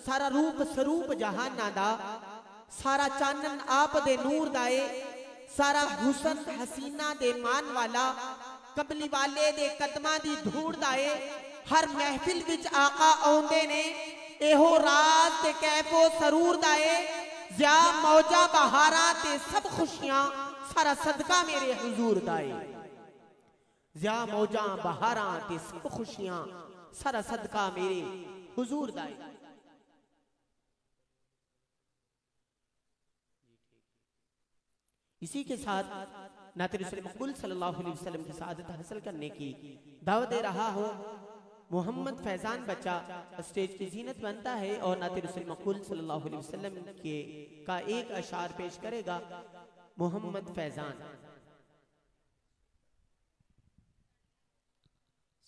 सारा रूप स्वरूप जहाना दा, सारा चानन आप दे नूर दाए, सारा हुसन हसीना दे मान वाला, कबली वाले दे कदमां दी धूड़ दाए। हर महफिल विच आका आउंदे ने, एहो रात ते कैफो सरूर दाए। ज़्या मौजा बहारा ते सब खुशियां, सारा सदका मेरे हुजूर दाए। ज़्या मौजा बहारा ते सब खुशियां, सारा सदका मेरे हुजूर दाए। इसी के साथ नाते रसूल मकबूल सल्लल्लाहु अलैहि वसल्लम की सआदत हासिल करने की दावत दे रहा हो। मोहम्मद फैजान बच्चा स्टेज की जीनत बनता है और नाते रसूल मकबूल सल्लल्लाहु अलैहि वसल्लम के का एक अशार पेश करेगा मोहम्मद फैजान।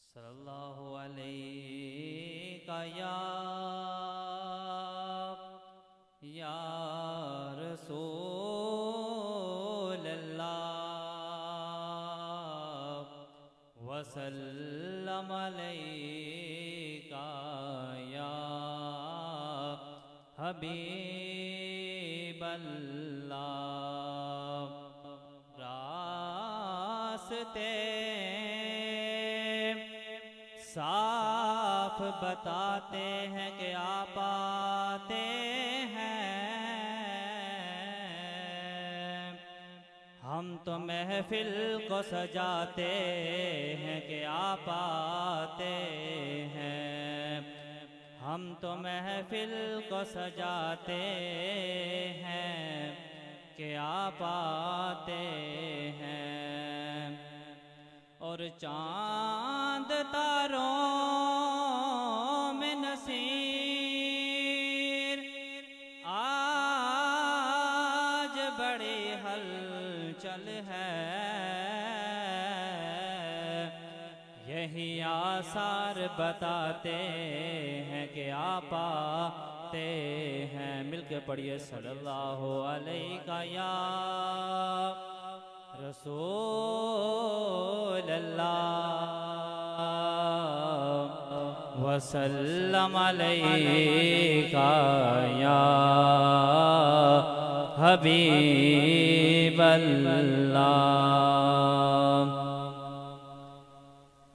सल्लल्लाहु अलैहि या रसूल अल्लाह वसल्लम अलैका या हबीब अल्लाह। रास्ते साफ बताते हैं कि आप आते हैं, हम तो महफिल को सजाते हैं कि आप आते हैं। हम तो महफिल को सजाते हैं कि आप आते हैं। और चांद तारों में नसीर आज बड़ी हलचल है। यही आसार बताते हैं कि आप आते हैं। मिलके पढ़िए सल्लल्लाहु अलैहि या रसूल अल्लाह वसल्लम अलैका या हबीब अल्लाह।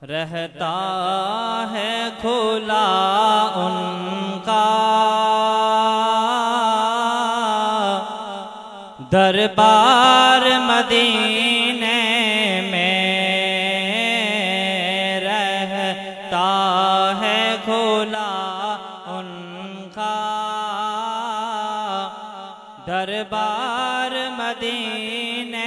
रहता है खुला उनका दरबार मदीने में, रहता है खुला उनका दरबार मदीने।